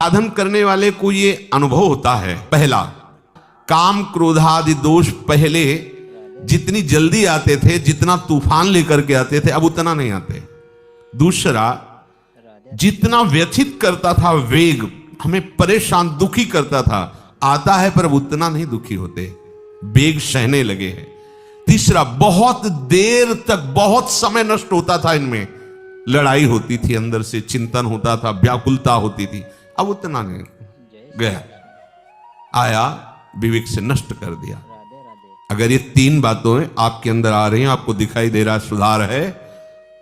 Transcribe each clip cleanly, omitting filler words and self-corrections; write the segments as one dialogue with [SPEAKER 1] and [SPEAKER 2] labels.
[SPEAKER 1] साधन करने वाले को ये अनुभव होता है, पहला, काम क्रोधादि दोष पहले जितनी जल्दी आते थे, जितना तूफान लेकर के आते थे, अब उतना नहीं आते। दूसरा, जितना व्यथित करता था वेग, हमें परेशान दुखी करता था, आता है पर अब उतना नहीं दुखी होते, वेग सहने लगे हैं। तीसरा, बहुत देर तक बहुत समय नष्ट होता था, इनमें लड़ाई होती थी, अंदर से चिंतन होता था, व्याकुलता होती थी, अब उतना नहीं, गया, आया, विवेक से नष्ट कर दिया। अगर ये तीन बातें आपके अंदर आ रही हैं, आपको दिखाई दे रहा सुधार है,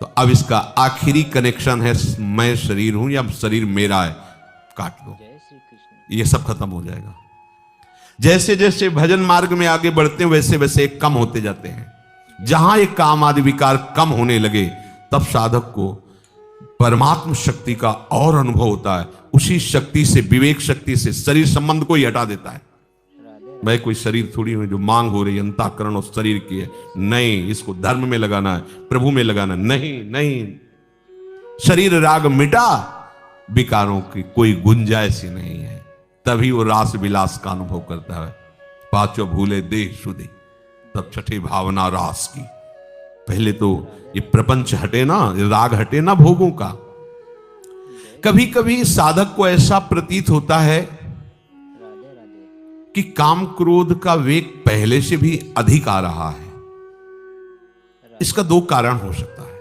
[SPEAKER 1] तो अब इसका आखिरी कनेक्शन है, मैं शरीर हूं या शरीर मेरा है, काट लो, ये सब खत्म हो जाएगा। जैसे जैसे भजन मार्ग में आगे बढ़ते हैं वैसे वैसे कम होते जाते हैं। जहां एक काम आदि विकार कम होने लगे, तब साधक को परमात्म शक्ति का और अनुभव होता है। उसी शक्ति से, विवेक शक्ति से शरीर संबंध को ही हटा देता है। भाई कोई शरीर थोड़ी हुई जो मांग हो रही है अंतःकरण और शरीर की है, नहीं, इसको धर्म में लगाना है, प्रभु में लगाना, नहीं नहीं, शरीर राग मिटा, विकारों की कोई गुंजाइश ही नहीं है, तभी वो रास विलास का अनुभव करता है। पांचों भूले देह सुधे, तब छठी भावना रास की। पहले तो ये प्रपंच हटे ना, राग हटे ना भोगों का। कभी कभी साधक को ऐसा प्रतीत होता है कि काम क्रोध का वेग पहले से भी अधिक आ रहा है। इसका दो कारण हो सकता है।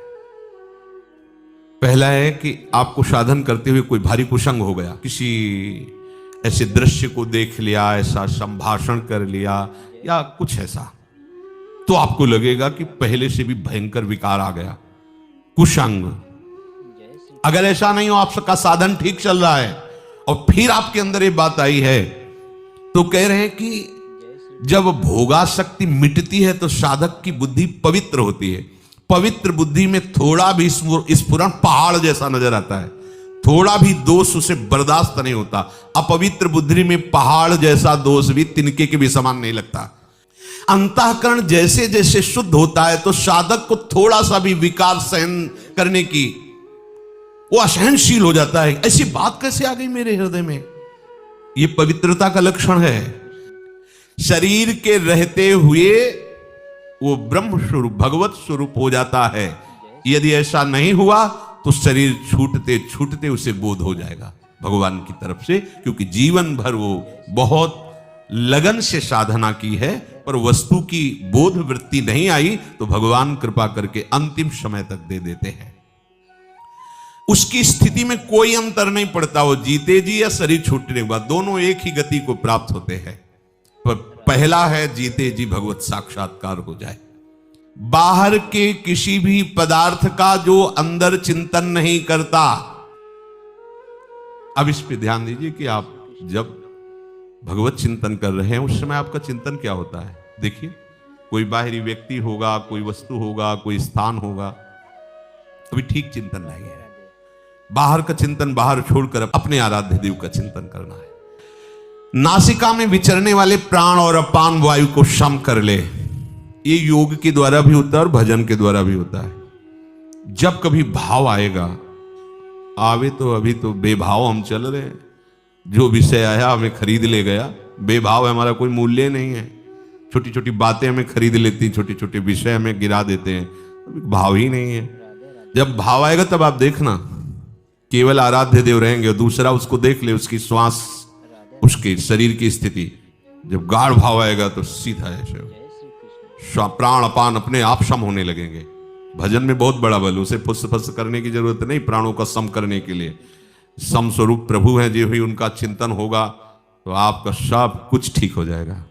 [SPEAKER 1] पहला है कि आपको साधन करते हुए कोई भारी कुसंग हो गया, किसी ऐसे दृश्य को देख लिया, ऐसा संभाषण कर लिया या कुछ ऐसा, तो आपको लगेगा कि पहले से भी भयंकर विकार आ गया, कुसंग। अगर ऐसा नहीं हो, आपका साधन ठीक चल रहा है और फिर आपके अंदर ये बात आई है, तो कह रहे हैं कि जब भोगासक्ति मिटती है तो साधक की बुद्धि पवित्र होती है। पवित्र बुद्धि में थोड़ा भी स्फुरण पहाड़ जैसा नजर आता है, थोड़ा भी दोष उसे बर्दाश्त नहीं होता। अपवित्र बुद्धि में पहाड़ जैसा दोष भी तिनके के भी समान नहीं लगता। अंतःकरण जैसे जैसे शुद्ध होता है तो साधक को थोड़ा सा भी विकार सहन करने की वो असहनशील हो जाता है। ऐसी बात कैसे आ गई मेरे हृदय में? ये पवित्रता का लक्षण है। शरीर के रहते हुए वो ब्रह्म स्वरूप, भगवत स्वरूप हो जाता है। यदि ऐसा नहीं हुआ तो शरीर छूटते छूटते उसे बोध हो जाएगा भगवान की तरफ से, क्योंकि जीवन भर वो बहुत लगन से साधना की है, पर वस्तु की बोध वृत्ति नहीं आई तो भगवान कृपा करके अंतिम समय तक दे देते हैं। उसकी स्थिति में कोई अंतर नहीं पड़ता, वो जीते जी या शरीर छूटने के बाद, दोनों एक ही गति को प्राप्त होते हैं। पर पहला है जीते जी भगवत साक्षात्कार हो जाए। बाहर के किसी भी पदार्थ का जो अंदर चिंतन नहीं करता। अब इस पे ध्यान दीजिए कि आप जब भगवत चिंतन कर रहे हैं उस समय आपका चिंतन क्या होता है। देखिए, कोई बाहरी व्यक्ति होगा, कोई वस्तु होगा, कोई स्थान होगा, अभी ठीक चिंतन नहीं है। बाहर का चिंतन बाहर छोड़कर अपने आराध्य देव का चिंतन करना है। नासिका में विचरने वाले प्राण और अपान वायु को सम कर ले। ये योग के द्वारा भी होता है और भजन के द्वारा भी होता है। जब कभी भाव आएगा, आवे तो अभी तो बेभाव हम चल रहे हैं, जो विषय आया हमें खरीद ले गया, बेभाव है, हमारा कोई मूल्य नहीं है। छोटी छोटी बातें हमें खरीद लेती, छोटे छोटे विषय हमें गिरा देते हैं, भाव ही नहीं है। जब भाव आएगा तब आप देखना, केवल आराध्य देव रहेंगे और दूसरा उसको देख ले, उसकी श्वास, उसके शरीर की स्थिति। जब गाढ़ भाव आएगा तो सीधा ऐसे प्राण अपान अपने आप सम होने लगेंगे। भजन में बहुत बड़ा बल, उसे फुस फुस करने की जरूरत नहीं। प्राणों का सम करने के लिए सम स्वरूप प्रभु हैं, जो भी उनका चिंतन होगा तो आपका सब कुछ ठीक हो जाएगा।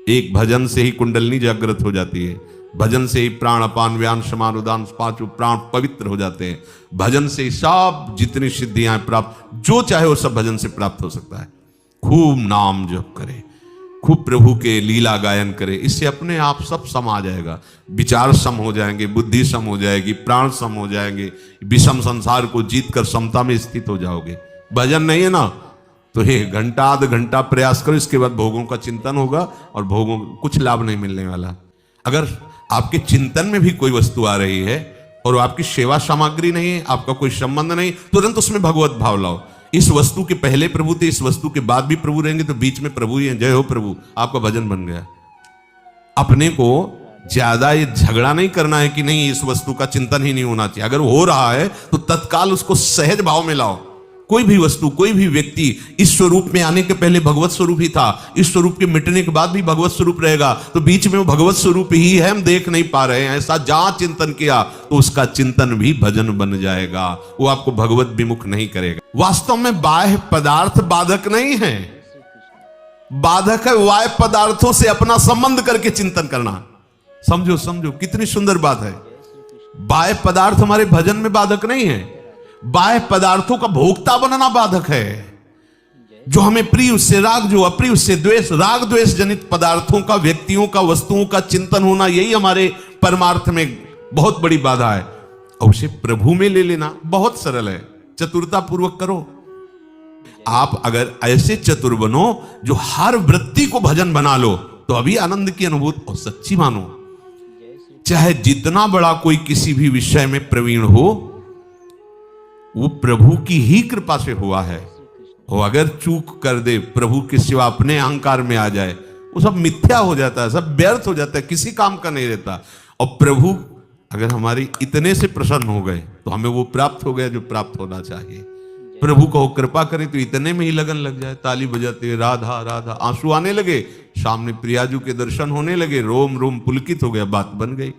[SPEAKER 1] एक भजन से ही कुंडलनी जागृत हो जाती है, भजन से ही प्राण अपान व्यान समान उदान पांचों प्राण पवित्र हो जाते हैं। भजन से ही सब जितनी सिद्धियां प्राप्त, जो चाहे वो सब भजन से प्राप्त हो सकता है। खूब नाम जप करे, खूब प्रभु के लीला गायन करे, इससे अपने आप सब सम आ जाएगा। विचार सम हो जाएंगे, बुद्धि सम हो जाएगी, प्राण सम हो जाएंगे, विषम संसार को जीतकर समता में स्थित हो जाओगे। भजन नहीं है ना, तो ये घंटा आध घंटा प्रयास करो, इसके बाद भोगों का चिंतन होगा और भोगों कुछ लाभ नहीं मिलने वाला। अगर आपके चिंतन में भी कोई वस्तु आ रही है और आपकी सेवा सामग्री नहीं है, आपका कोई संबंध नहीं, तुरंत उसमें भगवत भाव लाओ। इस वस्तु के पहले प्रभु थे, इस वस्तु के बाद भी प्रभु रहेंगे, तो बीच में प्रभु ही है। जय हो प्रभु, आपका भजन बन गया। अपने को ज्यादा ये झगड़ा नहीं करना है कि नहीं इस वस्तु का चिंतन ही नहीं होना चाहिए। अगर हो रहा है तो तत्काल उसको सहज भाव में लाओ। कोई भी वस्तु, कोई भी व्यक्ति इस स्वरूप में आने के पहले भगवत स्वरूप ही था, इस स्वरूप के मिटने के बाद भी भगवत स्वरूप रहेगा, तो बीच में वो भगवत स्वरूप ही है, हम देख नहीं पा रहे हैं। ऐसा जहां चिंतन किया तो उसका चिंतन भी भजन बन जाएगा, वो आपको भगवत विमुख नहीं करेगा। वास्तव में बाह्य पदार्थ बाधक नहीं है, बाधक है बाह्य पदार्थों से अपना संबंध करके चिंतन करना। समझो समझो कितनी सुंदर बात है। बाह्य पदार्थ हमारे भजन में बाधक नहीं है, बाह्य पदार्थों का भोक्ता बनना बाधक है। जो हमें प्रिय उससे राग, जो अप्रिय उससे द्वेष, राग द्वेष जनित पदार्थों का, व्यक्तियों का, वस्तुओं का चिंतन होना, यही हमारे परमार्थ में बहुत बड़ी बाधा है। और उसे प्रभु में ले लेना बहुत सरल है, चतुरता पूर्वक करो। आप अगर ऐसे चतुर बनो जो हर वृत्ति को भजन बना लो, तो अभी आनंद की अनुभूति और सच्ची मानो। चाहे जितना बड़ा कोई किसी भी विषय में प्रवीण हो, वो प्रभु की ही कृपा से हुआ है। और अगर चूक कर दे, प्रभु के सिवा अपने अहंकार में आ जाए, वो सब मिथ्या हो जाता है, सब व्यर्थ हो जाता है, किसी काम का नहीं रहता। और प्रभु अगर हमारी इतने से प्रसन्न हो गए तो हमें वो प्राप्त हो गया जो प्राप्त होना चाहिए। प्रभु को कृपा करें तो इतने में ही लगन लग जाए, ताली बजाते राधा राधा, आंसू आने लगे, सामने प्रियाजू के दर्शन होने लगे, रोम रोम पुलकित हो गया, बात बन गई।